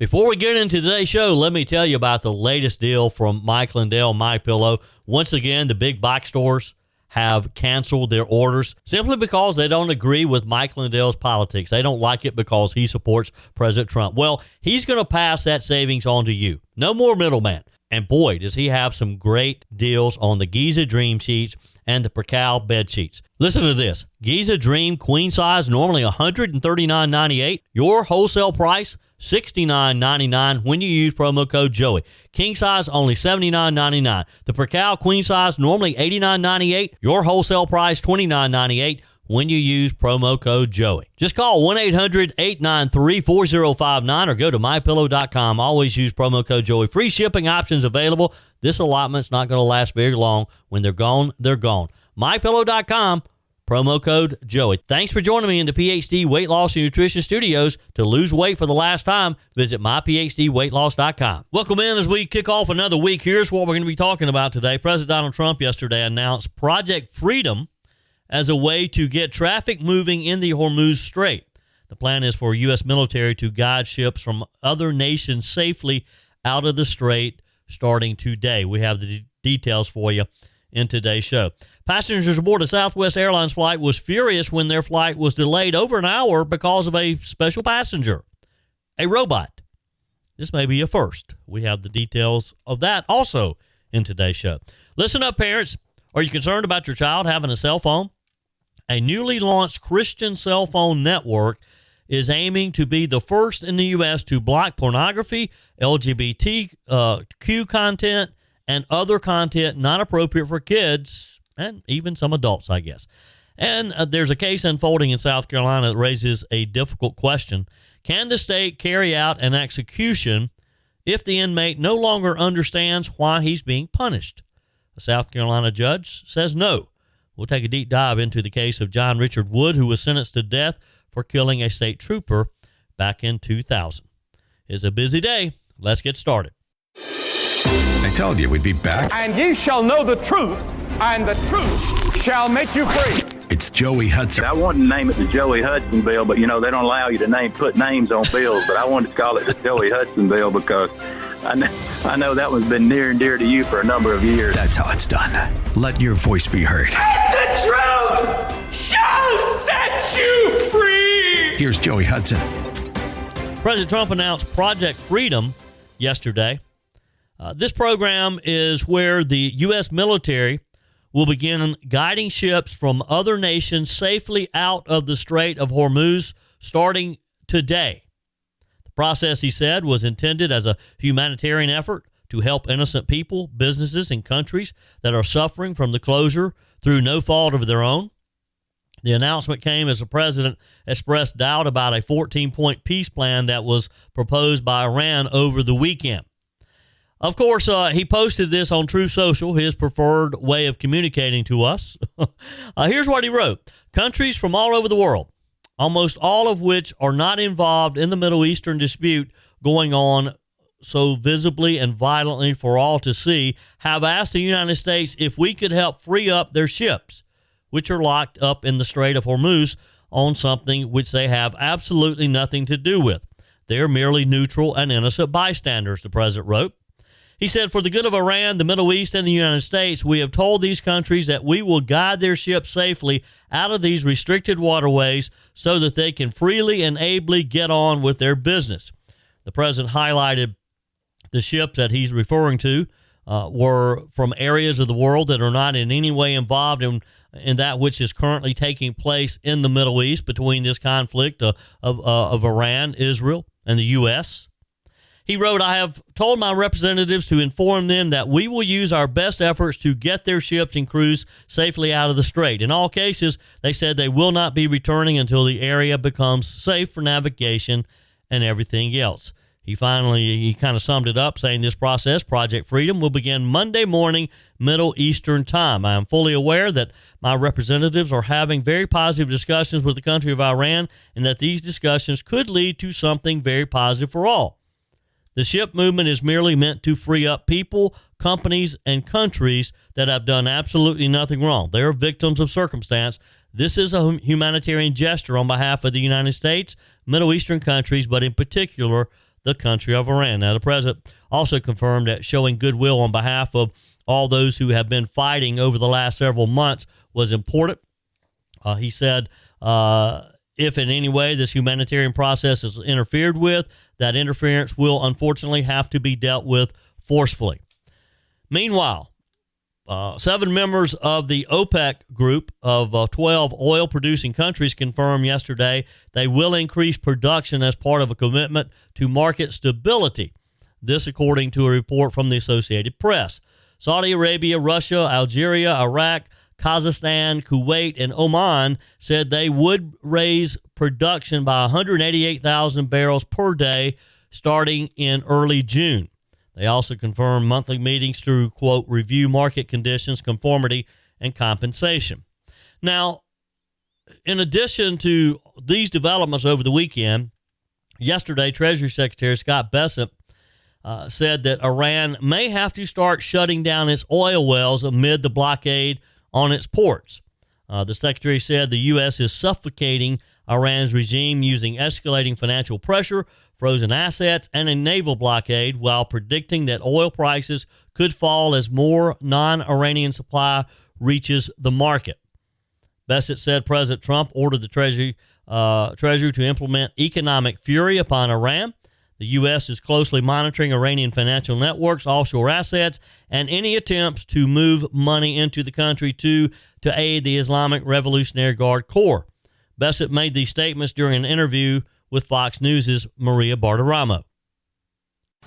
Before we get into today's show, let me tell you about the latest deal from Mike Lindell, MyPillow. Once again, the big box stores have canceled their orders simply because they don't agree with Mike Lindell's politics. They don't like it because he supports President Trump. Well, he's going to pass that savings on to you. No more middleman. And boy, does he have some great deals on the Giza Dream sheets and the Percal bed sheets. Listen to this. Giza Dream queen size, normally $139.98. Your wholesale price, $69.99 when you use promo code Joey. King size, only $79.99. The Percal queen size, normally $89.98. Your wholesale price, $29.98 when you use promo code Joey. Just call 1-800-893-4059 or go to mypillow.com. Always use promo code Joey. Free shipping options available. This allotment's not going to last very long. When they're gone, they're gone. mypillow.com. Promo code Joey. Thanks for joining me in the PhD Weight Loss and Nutrition Studios. To lose weight for the last time, visit myphdweightloss.com. Welcome in as we kick off another week. Here's what we're going to be talking about today. President Donald Trump yesterday announced Project Freedom as a way to get traffic moving in the Hormuz Strait. The plan is for U.S. military to guide ships from other nations safely out of the strait starting today. We have the details for you in today's show. Passengers aboard a Southwest Airlines flight was furious when their flight was delayed over an hour because of a special passenger, a robot. This may be a first. We have the details of that also in today's show. Listen up, parents. Are you concerned about your child having a cell phone? A newly launched Christian cell phone network is aiming to be the first in the U.S. to block pornography, LGBTQ content, and other content not appropriate for kids, and even some adults, I guess. And there's a case unfolding in South Carolina that raises a difficult question. Can the state carry out an execution if the inmate no longer understands why he's being punished? A South Carolina judge says no. We'll take a deep dive into the case of John Richard Wood, who was sentenced to death for killing a state trooper back in 2000. It's a busy day. Let's get started. I told you we'd be back. And ye shall know the truth, and the truth shall make you free. It's Joey Hudson. I wanted to name it the Joey Hudson bill, but, they don't allow you to put names on bills. But I wanted to call it the Joey Hudson bill because I know that one's been near and dear to you for a number of years. That's how it's done. Let your voice be heard. And the truth shall set you free. Here's Joey Hudson. President Trump announced Project Freedom yesterday. This program is where the U.S. military will begin guiding ships from other nations safely out of the Strait of Hormuz starting today. The process, he said, was intended as a humanitarian effort to help innocent people, businesses, and countries that are suffering from the closure through no fault of their own. The announcement came as the president expressed doubt about a 14-point peace plan that was proposed by Iran over the weekend. Of course, he posted this on True Social, his preferred way of communicating to us. Here's what he wrote. Countries from all over the world, almost all of which are not involved in the Middle Eastern dispute going on so visibly and violently for all to see, have asked the United States if we could help free up their ships, which are locked up in the Strait of Hormuz on something which they have absolutely nothing to do with. They're merely neutral and innocent bystanders, the president wrote. He said, for the good of Iran, the Middle East, and the United States, we have told these countries that we will guide their ships safely out of these restricted waterways so that they can freely and ably get on with their business. The president highlighted the ships that he's referring to were from areas of the world that are not in any way involved in that which is currently taking place in the Middle East between this conflict of Iran, Israel, and the U.S. He wrote, I have told my representatives to inform them that we will use our best efforts to get their ships and crews safely out of the strait. In all cases, they said they will not be returning until the area becomes safe for navigation and everything else. He kind of summed it up, saying this process, Project Freedom, will begin Monday morning, Middle Eastern time. I am fully aware that my representatives are having very positive discussions with the country of Iran and that these discussions could lead to something very positive for all. The ship movement is merely meant to free up people, companies, and countries that have done absolutely nothing wrong. They are victims of circumstance. This is a humanitarian gesture on behalf of the United States, Middle Eastern countries, but in particular, the country of Iran. Now, the president also confirmed that showing goodwill on behalf of all those who have been fighting over the last several months was important. He said, if in any way this humanitarian process is interfered with, that interference will unfortunately have to be dealt with forcefully. Meanwhile, 7 members of the OPEC group of 12 oil-producing countries confirmed yesterday they will increase production as part of a commitment to market stability. This according to a report from the Associated Press. Saudi Arabia, Russia, Algeria, Iraq, Kazakhstan, Kuwait, and Oman said they would raise production by 188,000 barrels per day starting in early June. They also confirmed monthly meetings to, quote, review market conditions, conformity, and compensation. Now, in addition to these developments over the weekend, yesterday, Treasury Secretary Scott Bessent said that Iran may have to start shutting down its oil wells amid the blockade on its ports. The secretary said the U.S. is suffocating Iran's regime using escalating financial pressure, frozen assets, and a naval blockade, while predicting that oil prices could fall as more non-Iranian supply reaches the market. Bessent said President Trump ordered the Treasury to implement economic fury upon Iran. The U.S. is closely monitoring Iranian financial networks, offshore assets, and any attempts to move money into the country to aid the Islamic Revolutionary Guard Corps. Bessent made these statements during an interview with Fox News' Maria Bartiromo.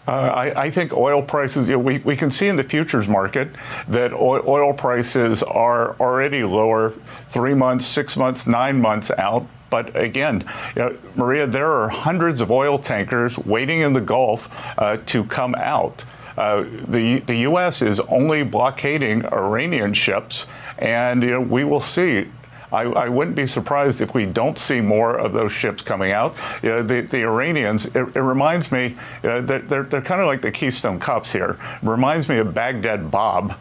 I think oil prices, we can see in the futures market that oil prices are already lower 3 months, 6 months, 9 months out. But again, Maria, there are hundreds of oil tankers waiting in the Gulf to come out. The U.S. is only blockading Iranian ships, and we will see. I wouldn't be surprised if we don't see more of those ships coming out. The Iranians, it reminds me, they're kind of like the Keystone Cops here. It reminds me of Baghdad Bob.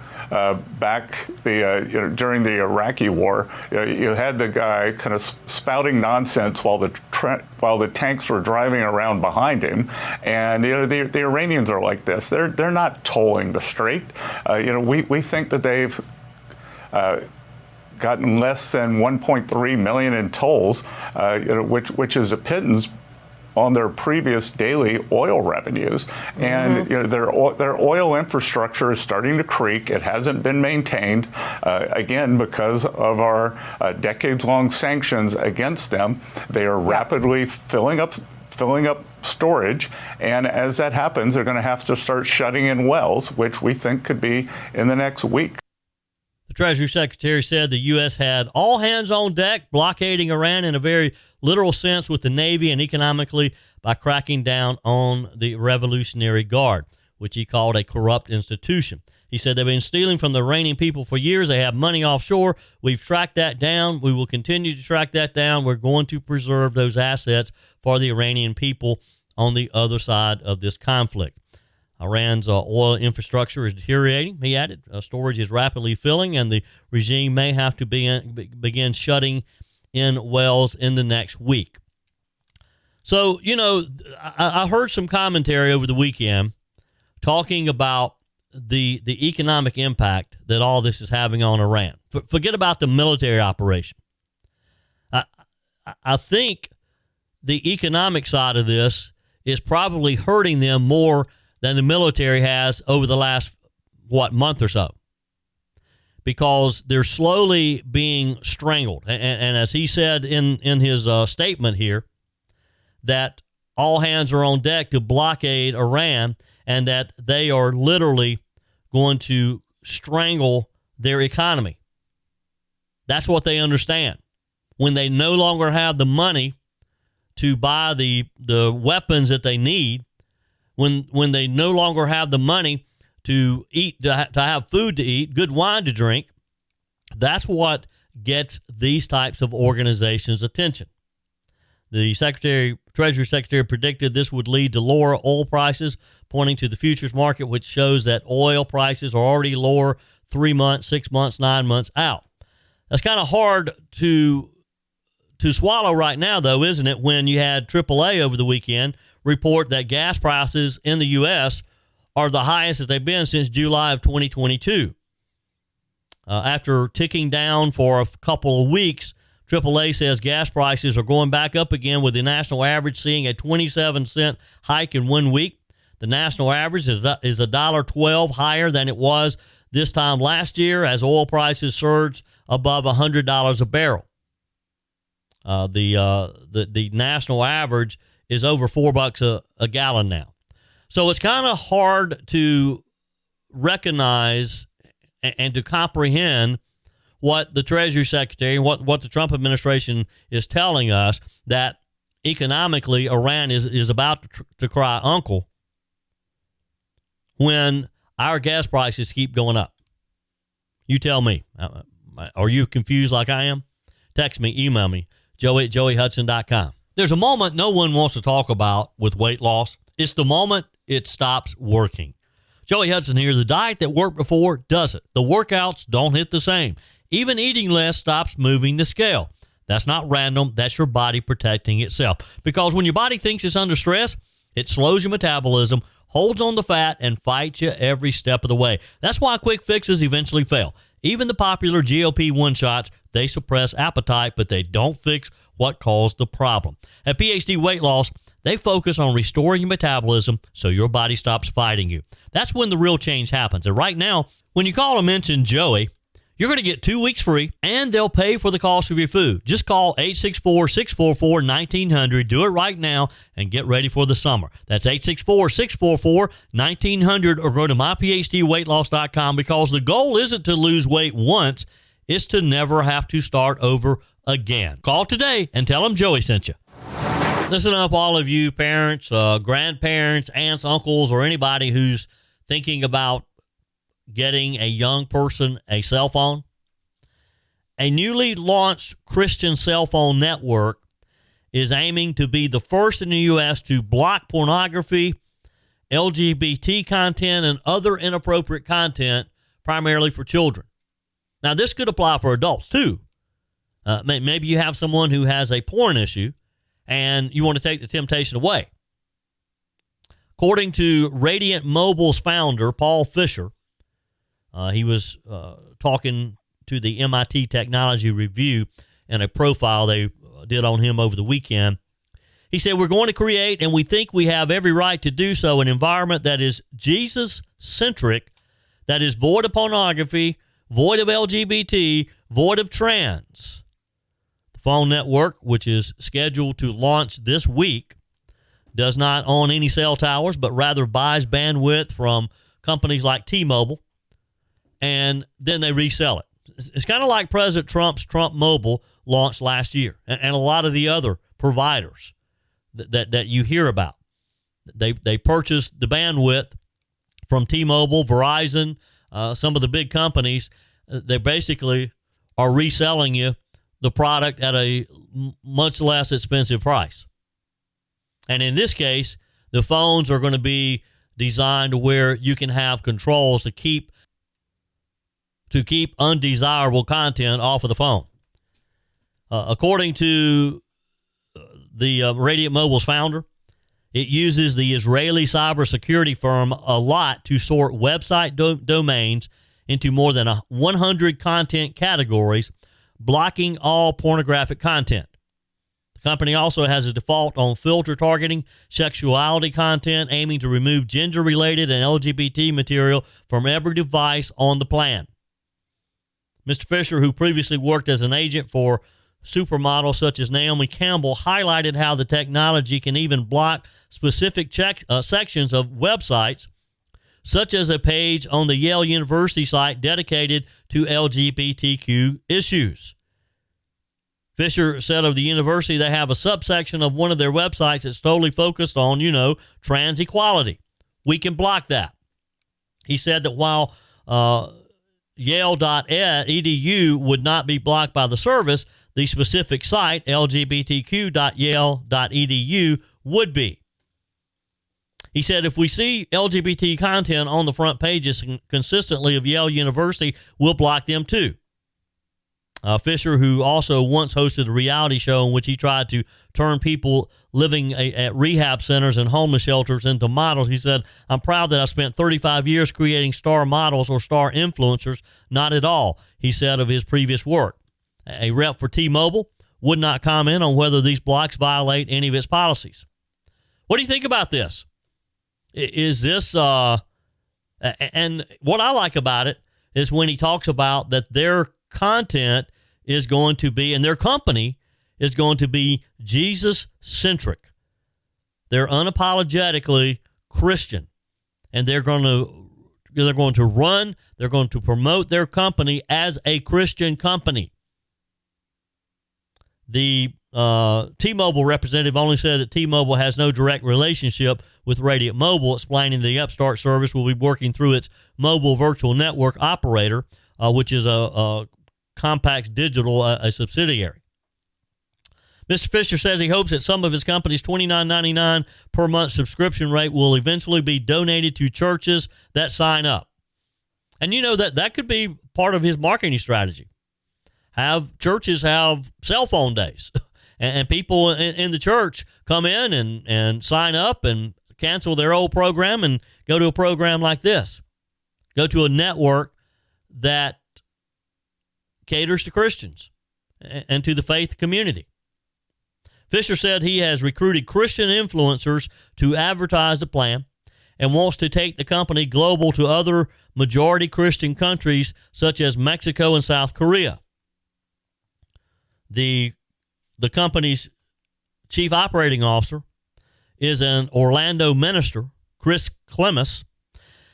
Back during the Iraqi war, you had the guy kind of spouting nonsense while the tanks were driving around behind him, and the Iranians are like this. They're not tolling the strait. We think that they've gotten less than 1.3 million in tolls, which is a pittance on their previous daily oil revenues. And their oil infrastructure is starting to creak. It hasn't been maintained, again, because of our decades-long sanctions against them. They are rapidly filling up storage, and as that happens, they're going to have to start shutting in wells, which we think could be in the next week. The Treasury Secretary said the U.S. had all hands on deck, blockading Iran in a very literal sense with the Navy and economically by cracking down on the Revolutionary Guard, which he called a corrupt institution. He said they've been stealing from the Iranian people for years. They have money offshore. We've tracked that down. We will continue to track that down. We're going to preserve those assets for the Iranian people on the other side of this conflict. Iran's oil infrastructure is deteriorating, he added. Storage is rapidly filling, and the regime may have to begin shutting in wells in the next week. So, I heard some commentary over the weekend talking about the economic impact that all this is having on Iran. Forget about the military operation. I think the economic side of this is probably hurting them more than the military has over the last, month or so. Because they're slowly being strangled. And as he said in his statement here, that all hands are on deck to blockade Iran, and that they are literally going to strangle their economy. That's what they understand. When they no longer have the money to buy the weapons that they need, when they no longer have the money to eat, to have food to eat, good wine to drink, that's what gets these types of organizations' attention. The Treasury Secretary predicted this would lead to lower oil prices, pointing to the futures market, which shows that oil prices are already lower 3 months, 6 months, 9 months out. That's kind of hard to swallow right now, though, isn't it, when you had AAA over the weekend report that gas prices in the U.S. are the highest that they've been since July of 2022. After ticking down for a couple of weeks, AAA says gas prices are going back up again, with the national average seeing a 27-cent hike in 1 week. The national average is $1.12 higher than it was this time last year, as oil prices surged above $100 a barrel. The national average is over $4 a gallon now. So it's kind of hard to recognize and to comprehend what the Treasury Secretary and what the Trump administration is telling us, that economically Iran is about to cry uncle when our gas prices keep going up. You tell me. Are you confused like I am? Text me, email me, joey@joeyhudson.com. There's a moment no one wants to talk about with weight loss. It's the moment it stops working. Joey Hudson here. The diet that worked before doesn't. The workouts don't hit the same. Even eating less stops moving the scale. That's not random. That's your body protecting itself. Because when your body thinks it's under stress, it slows your metabolism, holds on to fat, and fights you every step of the way. That's why quick fixes eventually fail. Even the popular GLP-1 shots, they suppress appetite, but they don't fix what caused the problem. At PhD Weight Loss, they focus on restoring your metabolism so your body stops fighting you. That's when the real change happens. And right now, when you call or mention Joey, you're going to get 2 weeks free, and they'll pay for the cost of your food. Just call 864-644-1900. Do it right now and get ready for the summer. That's 864-644-1900, or go to myphdweightloss.com, because the goal isn't to lose weight once. It's to never have to start over again. Call today and tell them Joey sent you. Listen up, all of you parents, grandparents, aunts, uncles, or anybody who's thinking about getting a young person a cell phone. A newly launched Christian cell phone network is aiming to be the first in the U.S. to block pornography, LGBT content, and other inappropriate content, primarily for children. Now, this could apply for adults, too. Maybe you have someone who has a porn issue, and you want to take the temptation away. According to Radiant Mobile's founder, Paul Fisher, he was talking to the MIT Technology Review in a profile they did on him over the weekend. He said, "We're going to create, and we think we have every right to do so, an environment that is Jesus-centric, that is void of pornography, void of LGBT, void of trans." The phone network, which is scheduled to launch this week, does not own any cell towers, but rather buys bandwidth from companies like T-Mobile, and then they resell it. It's kind of like President Trump's Trump Mobile launched last year, and a lot of the other providers that you hear about. They purchased the bandwidth from T-Mobile, Verizon, some of the big companies. They basically are reselling you the product at a much less expensive price. And in this case, the phones are going to be designed to where you can have controls to keep undesirable content off of the phone. According to the Radiant Mobile's founder, it uses the Israeli cybersecurity firm Allot to sort website domains into more than 100 content categories, blocking all pornographic content. The company also has a default on filter targeting sexuality content, aiming to remove gender-related and LGBT material from every device on the plan. Mr. Fisher, who previously worked as an agent for supermodels such as Naomi Campbell, highlighted how the technology can even block specific sections of websites, such as a page on the Yale University site dedicated to LGBTQ issues. Fisher said of the university, they have a subsection of one of their websites that's totally focused on, trans equality. We can block that. He said that while Yale.edu would not be blocked by the service, the specific site, lgbtq.yale.edu, would be. He said, if we see LGBT content on the front pages consistently of Yale University, we'll block them too. Fisher, who also once hosted a reality show in which he tried to turn people living at rehab centers and homeless shelters into models, he said, "I'm proud that I spent 35 years creating star models or star influencers. Not at all," he said of his previous work. A rep for T-Mobile would not comment on whether these blocks violate any of its policies. What do you think about this? Is this, and what I like about it is when he talks about that their content is going to be, and their company is going to be Jesus-centric. They're unapologetically Christian, and they're going to promote their company as a Christian company. The T-Mobile representative only said that T-Mobile has no direct relationship with Radiant Mobile, explaining the Upstart service will be working through its mobile virtual network operator, which is a Compax Digital, a subsidiary. Mr. Fisher says he hopes that some of his company's $29.99 per month subscription rate will eventually be donated to churches that sign up. And you know that could be part of his marketing strategy. Have churches have cell phone days, and people in the church come in and sign up and cancel their old program and go to a program like this. Go to a network that caters to Christians and to the faith community. Fisher said he has recruited Christian influencers to advertise the plan and wants to take the company global to other majority Christian countries such as Mexico and South Korea. The company's chief operating officer is an Orlando minister, Chris Clemens.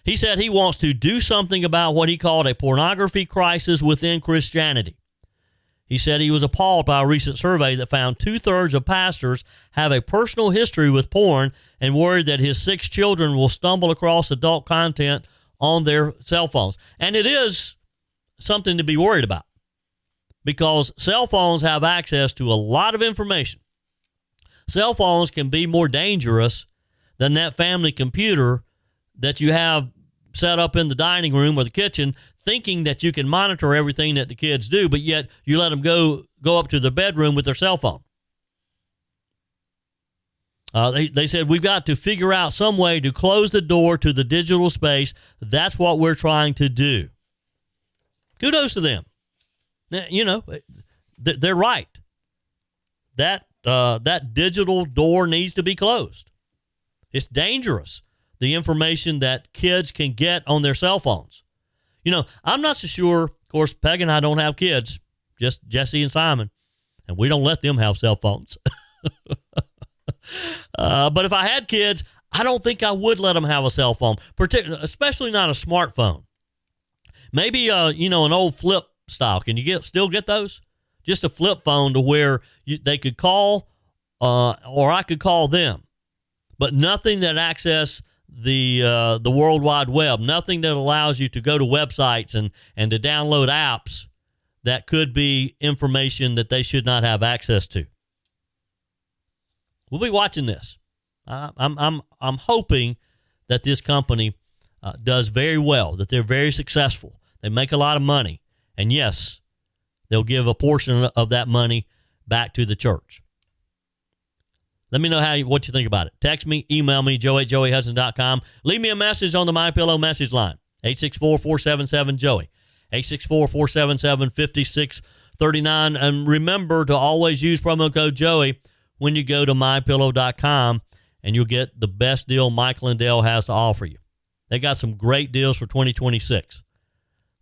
He said he wants to do something about what he called a pornography crisis within Christianity. He said he was appalled by a recent survey that found 2/3 of pastors have a personal history with porn and worried that his 6 children will stumble across adult content on their cell phones. And it is something to be worried about because cell phones have access to a lot of information. Cell phones can be more dangerous than that family computer that you have set up in the dining room or the kitchen, thinking that you can monitor everything that the kids do, but yet you let them go up to their bedroom with their cell phone. They said, we've got to figure out some way to close the door to the digital space. That's what we're trying to do. Kudos to them. You know, they're right. That digital door needs to be closed. It's dangerous, the information that kids can get on their cell phones. You know, I'm not so sure. Of course, Peg and I don't have kids, just Jesse and Simon, and we don't let them have cell phones. But if I had kids, I don't think I would let them have a cell phone, especially not a smartphone. Maybe, an old flip style. Can you still get those? Just a flip phone to where they could call or I could call them, but nothing that access the World Wide Web, nothing that allows you to go to websites and to download apps that could be information that they should not have access to. We'll be watching this. I'm hoping that this company does very well, that they're very successful. They make a lot of money, and yes, they'll give a portion of that money back to the church. Let me know what you think about it. Text me, email me, joe@joeyhudson.com. Leave me a message on the MyPillow message line, 864-477-JOEY, 864-477-5639. And remember to always use promo code Joey when you go to MyPillow.com, and you'll get the best deal Mike Lindell has to offer you. They got some great deals for 2026.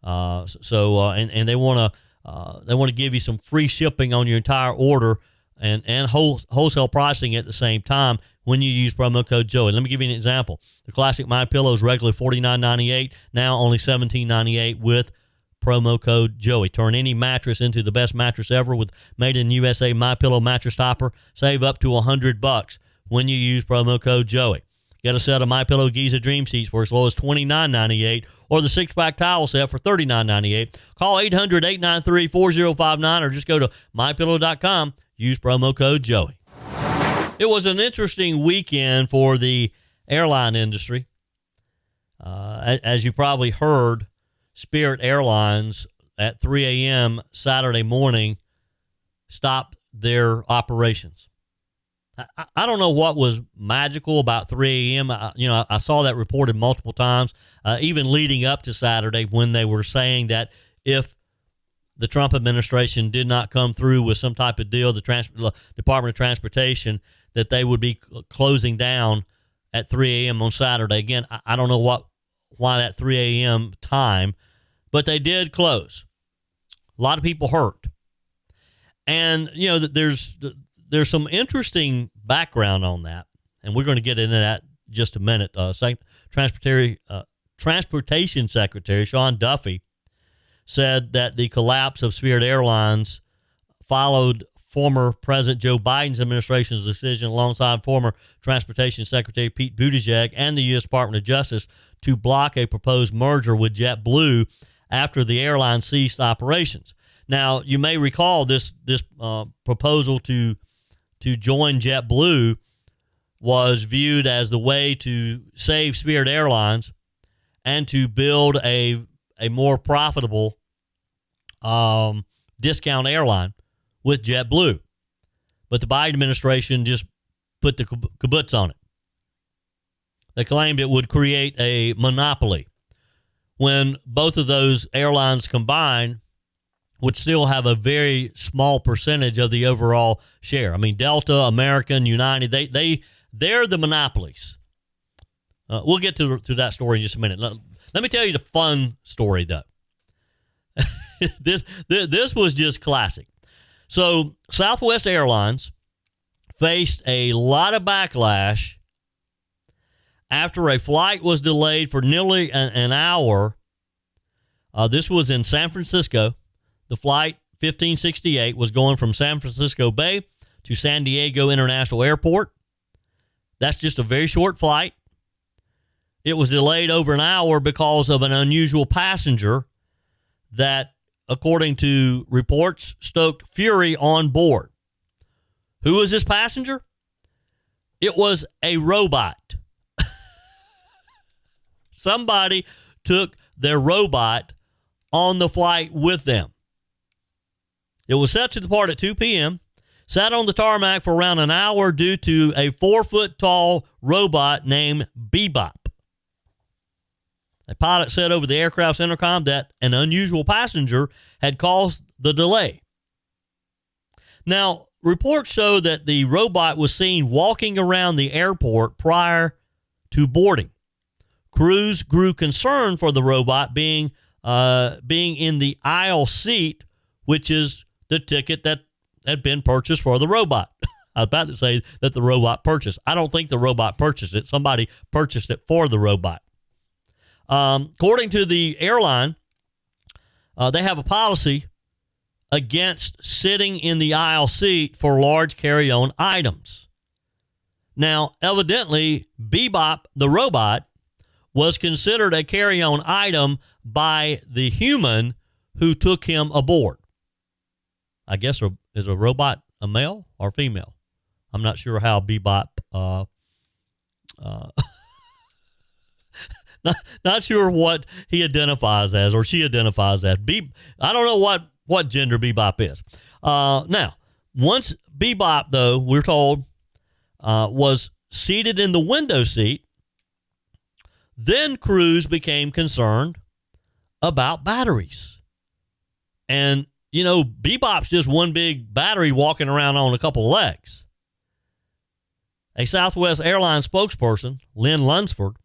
And they want to give you some free shipping on your entire order and wholesale pricing at the same time when you use promo code Joey. Let me give you an example. The classic MyPillow is regularly $49.98, now only $17.98 with promo code Joey. Turn any mattress into the best mattress ever with made in USA MyPillow mattress topper. Save up to $100 when you use promo code Joey. Get a set of MyPillow Giza Dream Sheets for as low as $29.98 or the 6-pack towel set for $39.98. Call 800-893-4059 or just go to MyPillow.com. Use promo code Joey. It was an interesting weekend for the airline industry. As you probably heard, Spirit Airlines at 3 a.m. Saturday morning stopped their operations. I don't know what was magical about 3 a.m. I saw that reported multiple times, even leading up to Saturday, when they were saying that if the Trump administration did not come through with some type of deal, the Department of Transportation, that they would be closing down at 3 a.m. on Saturday. Again, I don't know why that 3 a.m. time, but they did close. A lot of people hurt. And, there's some interesting background on that, and we're going to get into that in just a minute. Transportation Secretary Sean Duffy said that the collapse of Spirit Airlines followed former President Joe Biden's administration's decision, alongside former Transportation Secretary Pete Buttigieg and the U.S. Department of Justice, to block a proposed merger with JetBlue after the airline ceased operations. Now, you may recall this proposal to join JetBlue was viewed as the way to save Spirit Airlines and to build a more profitable discount airline with JetBlue. But the Biden administration just put the kibbutz on it. They claimed it would create a monopoly, when both of those airlines combined would still have a very small percentage of the overall share. I mean, Delta, American, United, they're the monopolies. We'll get to that story in just a minute. Let me tell you the fun story, though. This was just classic. So Southwest Airlines faced a lot of backlash after a flight was delayed for nearly an hour. This was in San Francisco. The flight 1568 was going from San Francisco Bay to San Diego International Airport. That's just a very short flight. It was delayed over an hour because of an unusual passenger that, according to reports, stoked fury on board. Who was this passenger? It was a robot. Somebody took their robot on the flight with them. It was set to depart at 2 p.m., sat on the tarmac for around an hour due to a 4-foot-tall robot named Bebop. A pilot said over the aircraft's intercom that an unusual passenger had caused the delay. Now, reports show that the robot was seen walking around the airport prior to boarding. Crews grew concerned for the robot being in the aisle seat, which is the ticket that had been purchased for the robot. I was about to say that the robot purchased. I don't think the robot purchased it. Somebody purchased it for the robot. According to the airline, they have a policy against sitting in the aisle seat for large carry-on items. Now, evidently, Bebop, the robot, was considered a carry-on item by the human who took him aboard. I guess, is a robot a male or female? I'm not sure how Bebop, not sure what he identifies as or she identifies as. I don't know what gender Bebop is. Now, once Bebop, though, we're told, was seated in the window seat, then crews became concerned about batteries. And, Bebop's just one big battery walking around on a couple of legs. A Southwest Airlines spokesperson, Lynn Lunsford,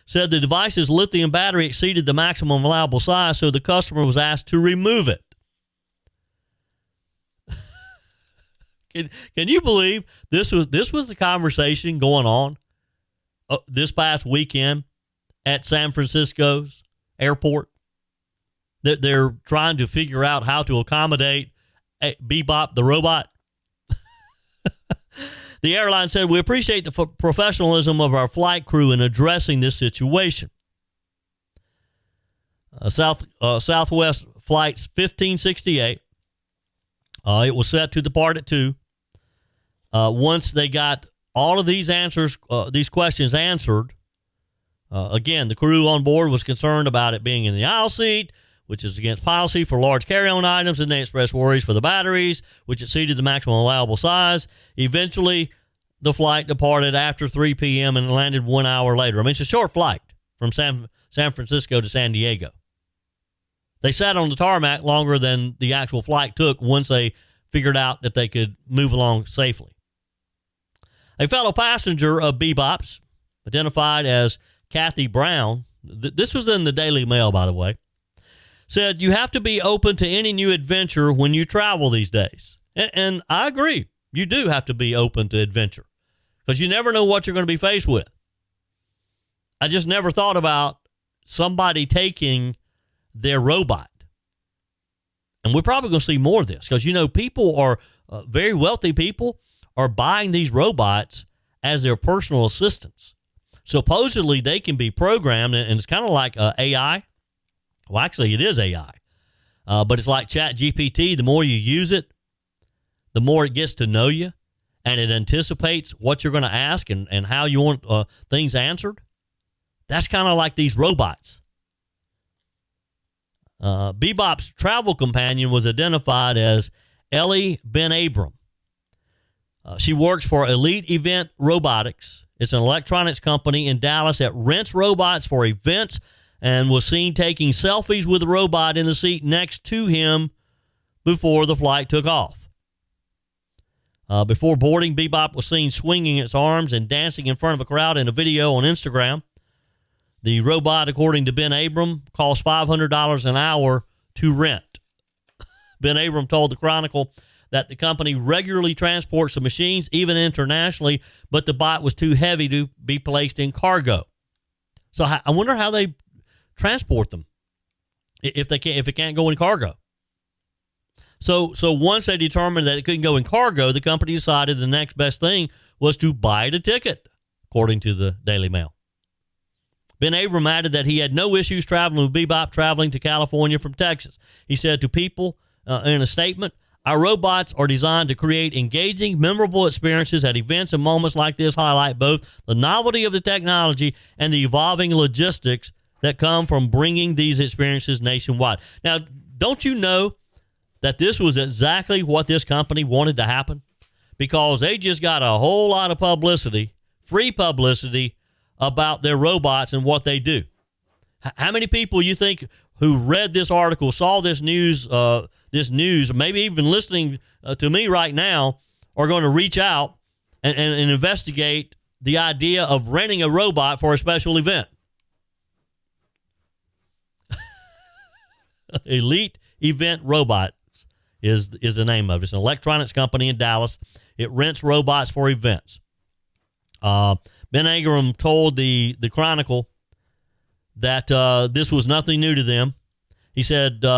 said the device's lithium battery exceeded the maximum allowable size, so the customer was asked to remove it. Can you believe this was the conversation going on this past weekend at San Francisco's airport? They're trying to figure out how to accommodate Bebop, the robot. The airline said, "We appreciate the professionalism of our flight crew in addressing this situation." Southwest Flights 1568, it was set to depart at 2. Once they got all of these questions answered, again, the crew on board was concerned about it being in the aisle seat, which is against policy for large carry-on items, and they expressed worries for the batteries, which exceeded the maximum allowable size. Eventually, the flight departed after 3 p.m. and landed 1 hour later. I mean, it's a short flight from San Francisco to San Diego. They sat on the tarmac longer than the actual flight took once they figured out that they could move along safely. A fellow passenger of Bebop's, identified as Kathy Brown, this was in the Daily Mail, by the way, said, "You have to be open to any new adventure when you travel these days." And I agree. You do have to be open to adventure because you never know what you're going to be faced with. I just never thought about somebody taking their robot. And we're probably going to see more of this because, people are very wealthy people are buying these robots as their personal assistants. Supposedly, they can be programmed, and it's kind of like AI. Well, actually, it is AI. But it's like ChatGPT. The more you use it, the more it gets to know you, and it anticipates what you're going to ask and how you want things answered. That's kind of like these robots. Bebop's travel companion was identified as Ellie Ben Abram. She works for Elite Event Robotics. It's an electronics company in Dallas that rents robots for events and was seen taking selfies with the robot in the seat next to him before the flight took off. Before boarding, Bebop was seen swinging its arms and dancing in front of a crowd in a video on Instagram. The robot, according to Ben Abram, costs $500 an hour to rent. Ben Abram told the Chronicle that the company regularly transports the machines, even internationally, but the bot was too heavy to be placed in cargo. So I wonder how they transport them if it can't go in cargo. So once they determined that it couldn't go in cargo, the company decided the next best thing was to buy the ticket, according to the Daily Mail. Ben Abram added that he had no issues traveling with Bebop traveling to California from Texas. He said to people in a statement, "Our robots are designed to create engaging, memorable experiences at events and moments like this highlight both the novelty of the technology and the evolving logistics that come from bringing these experiences nationwide." Now, don't you know that this was exactly what this company wanted to happen? Because they just got a whole lot of publicity, free publicity, about their robots and what they do. How many people you think who read this article, saw this news, maybe even listening to me right now, are going to reach out and investigate the idea of renting a robot for a special event? Elite Event Robots is the name of it. It's an electronics company in Dallas. It rents robots for events. Ben Abram told the Chronicle that this was nothing new to them. He said he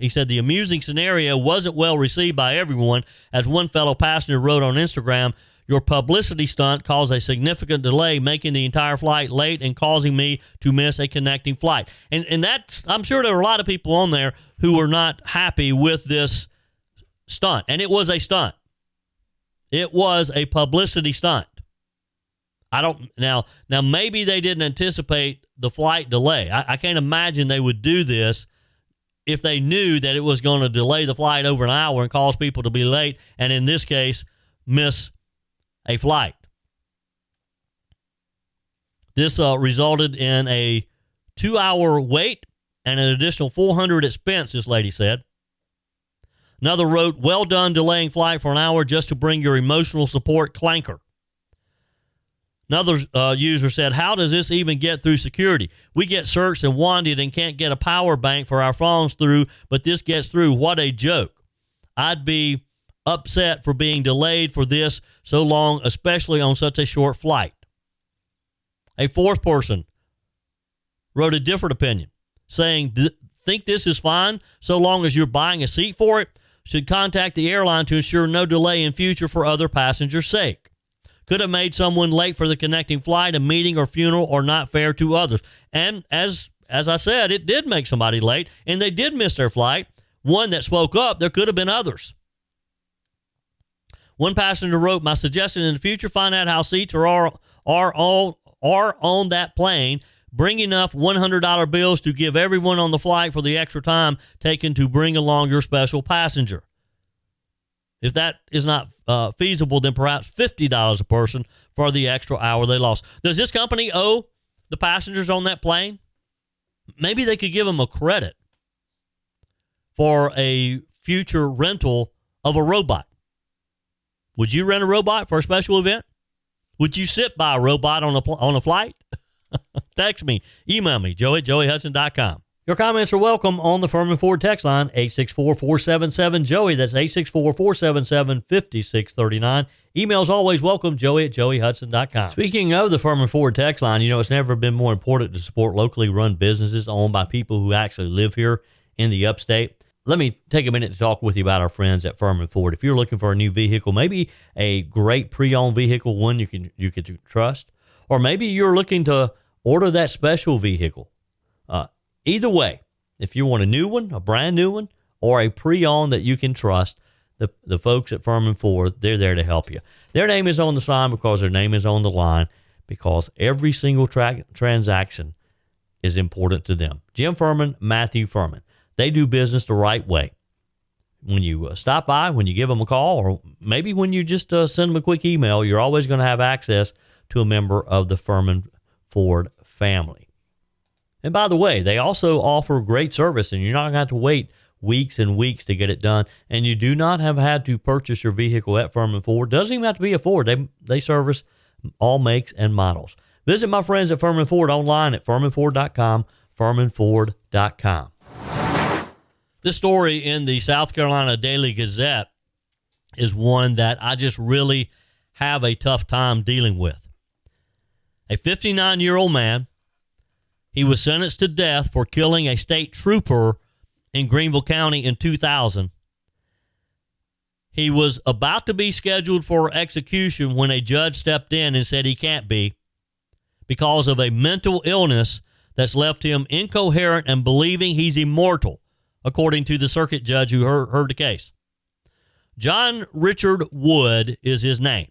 said the amusing scenario wasn't well received by everyone. As one fellow passenger wrote on Instagram, "Your publicity stunt caused a significant delay, making the entire flight late and causing me to miss a connecting flight." And that's, I'm sure there were a lot of people on there who were not happy with this stunt. And it was a stunt. It was a publicity stunt. Now maybe they didn't anticipate the flight delay. I can't imagine they would do this if they knew that it was going to delay the flight over an hour and cause people to be late, and in this case, miss a flight. This resulted in a 2-hour wait and an additional $400 expense, this lady said. Another wrote, "Well done delaying flight for an hour just to bring your emotional support clanker." Another user said, "How does this even get through security? We get searched and wanted and can't get a power bank for our phones through, but this gets through. What a joke. I'd be upset for being delayed for this so long, especially on such a short flight." A fourth person wrote a different opinion, saying, "Think this is fine so long as you're buying a seat for it? Should contact the airline to ensure no delay in future for other passengers' sake. Could have made someone late for the connecting flight, a meeting or funeral, or not fair to others." And as I said, it did make somebody late, and they did miss their flight. One that spoke up, there could have been others. One passenger wrote, "My suggestion in the future, find out how seats are on that plane. Bring enough $100 bills to give everyone on the flight for the extra time taken to bring along your special passenger. If that is not feasible, then perhaps $50 a person for the extra hour they lost. Does this company owe the passengers on that plane? Maybe they could give them a credit for a future rental of a robot. Would you rent a robot for a special event? Would you sit by a robot on a flight? Text me, email me, joey@joeyhudson.com. Your comments are welcome on the Furman Ford text line, 864-477-JOEY. That's 864-477-5639. Emails always welcome, joey@joeyhudson.com. Speaking of the Furman Ford text line, it's never been more important to support locally run businesses owned by people who actually live here in the upstate. Let me take a minute to talk with you about our friends at Furman Ford. If you're looking for a new vehicle, maybe a great pre-owned vehicle, one you can trust, or maybe you're looking to order that special vehicle. Either way, if you want a new one, a brand new one, or a pre-owned that you can trust, the folks at Furman Ford, they're there to help you. Their name is on the sign because their name is on the line, because every single transaction is important to them. Jim Furman, Matthew Furman. They do business the right way. When you stop by, when you give them a call, or maybe when you just send them a quick email, you're always going to have access to a member of the Furman Ford family. And by the way, they also offer great service, and you're not going to have to wait weeks and weeks to get it done. And you do not have had to purchase your vehicle at Furman Ford. Doesn't even have to be a Ford. They service all makes and models. Visit my friends at Furman Ford online at furmanford.com, furmanford.com. This story in the South Carolina Daily Gazette is one that I just really have a tough time dealing with. A 59-year-old man, he was sentenced to death for killing a state trooper in Greenville County in 2000. He was about to be scheduled for execution when a judge stepped in and said he can't be because of a mental illness that's left him incoherent and believing he's immortal, according to the circuit judge who heard the case. John Richard Wood is his name.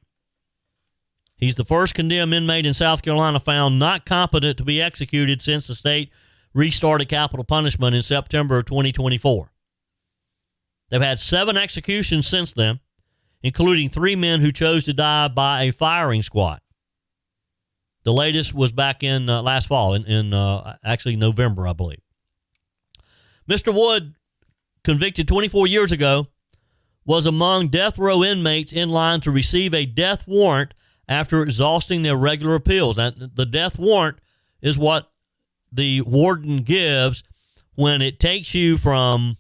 He's the first condemned inmate in South Carolina found not competent to be executed since the state restarted capital punishment in September of 2024. They've had 7 executions since then, including 3 men who chose to die by a firing squad. The latest was back in last fall, in actually November, I believe. Mr. Wood, convicted 24 years ago, was among death row inmates in line to receive a death warrant after exhausting their regular appeals. Now, the death warrant is what the warden gives when it takes you from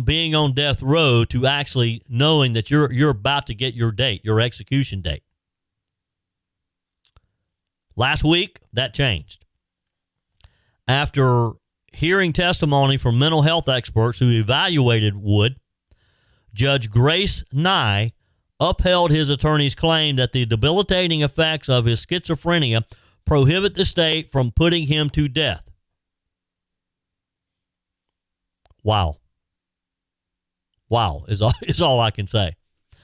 being on death row to actually knowing that you're about to get your date, your execution date. Last week, that changed. After hearing testimony from mental health experts who evaluated Wood, Judge Grace Nye upheld his attorney's claim that the debilitating effects of his schizophrenia prohibit the state from putting him to death. Wow is all I can say.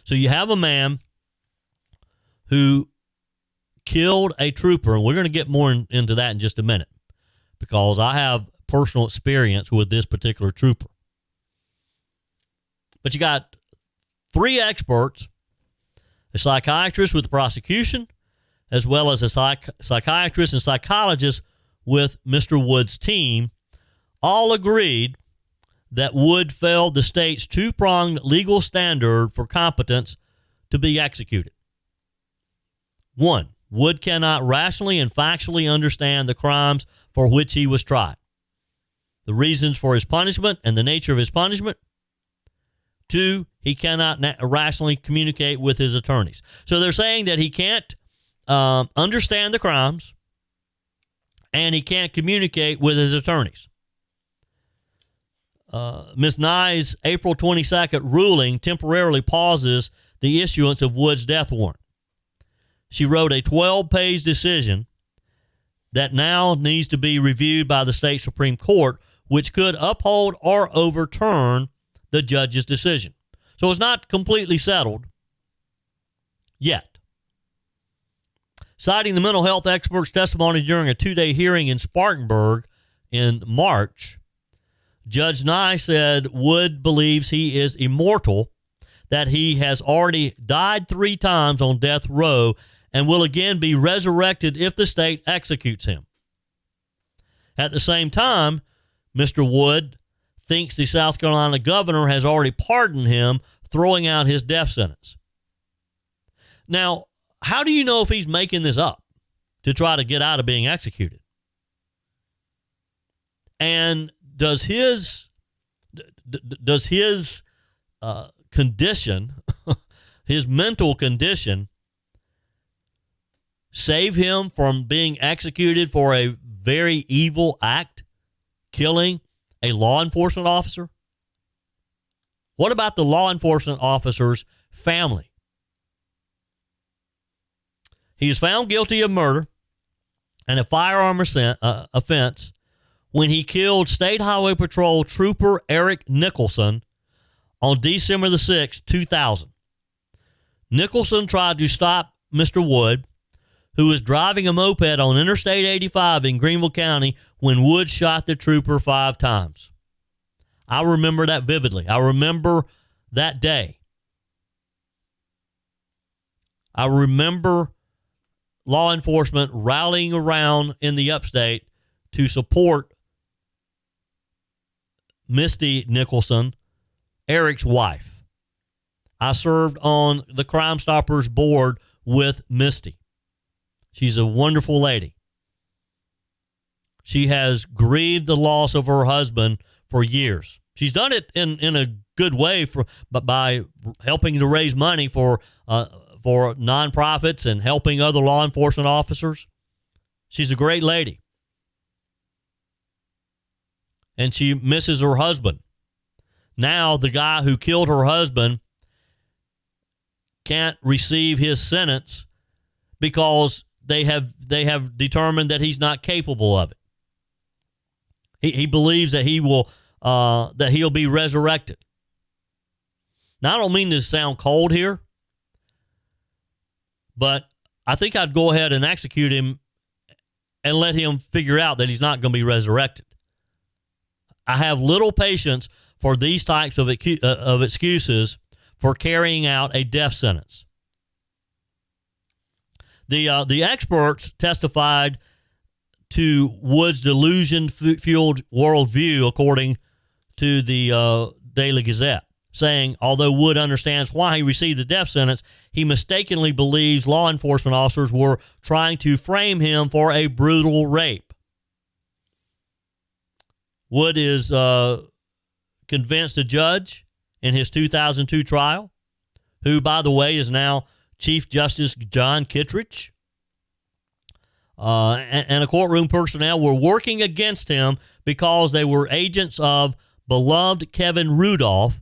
So you have a man who killed a trooper, and we're going to get more into that in just a minute because I have personal experience with this particular trooper. But you got 3 experts, a psychiatrist with the prosecution, as well as a psychiatrist and psychologist with Mr. Wood's team, all agreed that Wood failed the state's 2-pronged legal standard for competence to be executed. 1, Wood cannot rationally and factually understand the crimes for which he was tried, the reasons for his punishment and the nature of his punishment. 2, he cannot rationally communicate with his attorneys. So they're saying that he can't understand the crimes and he can't communicate with his attorneys. Ms. Nye's April 22nd ruling temporarily pauses the issuance of Wood's death warrant. She wrote a 12-page decision that now needs to be reviewed by the state Supreme Court, which could uphold or overturn the judge's decision. So it's not completely settled yet. Citing the mental health expert's testimony during a 2-day hearing in Spartanburg in March, Judge Nye said Wood believes he is immortal, that he has already died 3 times on death row and will again be resurrected if the state executes him. At the same time, Mr. Wood thinks the South Carolina governor has already pardoned him, throwing out his death sentence. Now, how do you know if he's making this up to try to get out of being executed? And does his condition, his mental condition, save him from being executed for a very evil act, killing a law enforcement officer? What about the law enforcement officer's family? He is found guilty of murder and a firearm offense when he killed State Highway Patrol Trooper Eric Nicholson on December the 6th, 2000. Nicholson tried to stop Mr. Wood, who was driving a moped on Interstate 85 in Greenville County, when Wood shot the trooper 5 times. I remember that vividly. I remember that day. I remember law enfortement rallying around in the upstate to support Misty Nicholson, Eric's wife. I served on the Crime Stoppers board with Misty. She's a wonderful lady. She has grieved the loss of her husband for years. She's done it in a good way by helping to raise money for nonprofits and helping other law enforcement officers. She's a great lady. And she misses her husband. Now the guy who killed her husband can't receive his sentence because they have determined that he's not capable of it. He believes that he'll be resurrected. Now, I don't mean to sound cold here, but I think I'd go ahead and execute him and let him figure out that he's not going to be resurrected. I have little patience for these types of excuses for carrying out a death sentence. The experts testified to Wood's delusion-fueled worldview, according to the Daily Gazette, saying, although Wood understands why he received the death sentence, he mistakenly believes law enforcement officers were trying to frame him for a brutal rape. Wood is convinced a judge in his 2002 trial, who, by the way, is now Chief Justice John Kittredge, and a courtroom personnel were working against him because they were agents of beloved Kevin Rudolph,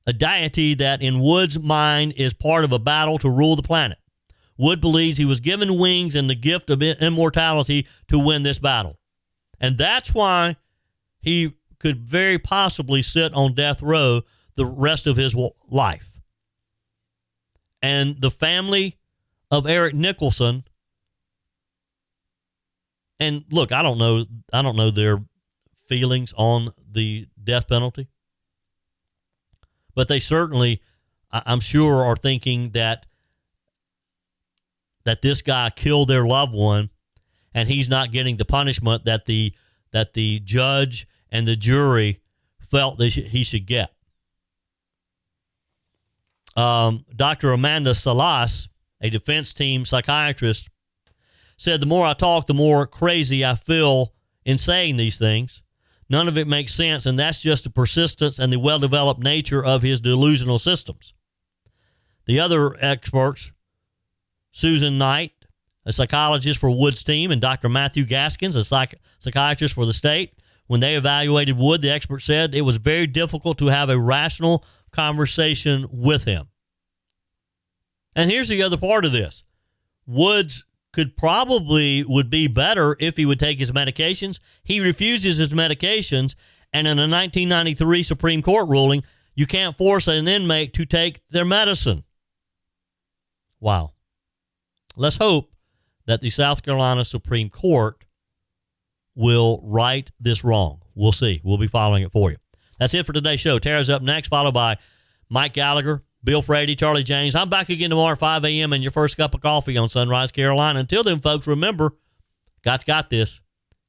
a deity that in Wood's mind is part of a battle to rule the planet. Wood believes he was given wings and the gift of immortality to win this battle. And that's why he could very possibly sit on death row the rest of his life. And the family of Eric Nicholson, and look, I don't know their feelings on the death penalty, but they certainly, I'm sure, are thinking that this guy killed their loved one, and he's not getting the punishment that the judge and the jury felt that he should get. Dr. Amanda Salas, a defense team psychiatrist, said, the more I talk, the more crazy I feel in saying these things. None of it makes sense, and that's just the persistence and the well-developed nature of his delusional systems. The other experts, Susan Knight, a psychologist for Wood's team, and Dr. Matthew Gaskins, a psychiatrist for the state, when they evaluated Wood, the expert said it was very difficult to have a rational conversation with him. And here's the other part of this. Woods would be better if he would take his medications. He refuses his medications, and in a 1993 Supreme Court ruling, you can't force an inmate to take their medicine. Wow. Let's hope that the South Carolina Supreme Court will right this wrong. We'll see. We'll be following it for you. That's it for today's show. Tara's up next, followed by Mike Gallagher, Bill Frady, Charlie James. I'm back again tomorrow at 5 a.m. and your first cup of coffee on Sunrise, Carolina. Until then, folks, remember, God's got this.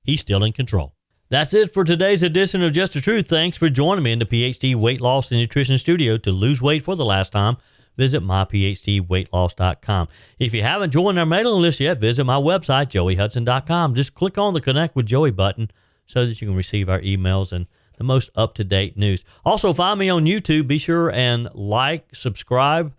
He's still in control. That's it for today's edition of Just the Truth. Thanks for joining me in the PhD Weight Loss and Nutrition Studio. To lose weight for the last time, visit myphdweightloss.com. If you haven't joined our mailing list yet, visit my website, joeyhudson.com. Just click on the Connect with Joey button so that you can receive our emails and the most up-to-date news. Also, find me on YouTube. Be sure and like, subscribe,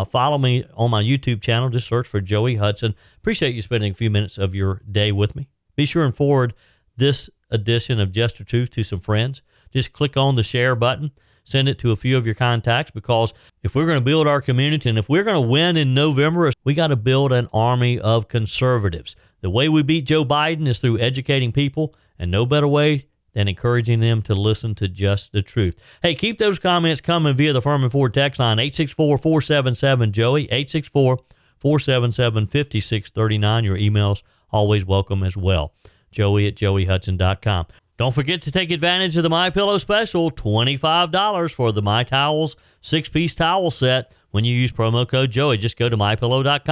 follow me on my YouTube channel. Just search for Joey Hudson. Appreciate you spending a few minutes of your day with me. Be sure and forward this edition of Just the Truth to some friends. Just click on the share button. Send it to a few of your contacts, because if we're going to build our community and if we're going to win in November, we got to build an army of conservatives. The way we beat Joe Biden is through educating people, and no better way than encouraging them to listen to Just the Truth. Hey, keep those comments coming via the Furman Ford text line, 864-477-JOEY, 864-477-5639. Your emails always welcome as well. Joey@joeyhudson.com. Don't forget to take advantage of the MyPillow special, $25 for the My Towels 6-piece towel set when you use promo code Joey. Just go to mypillow.com.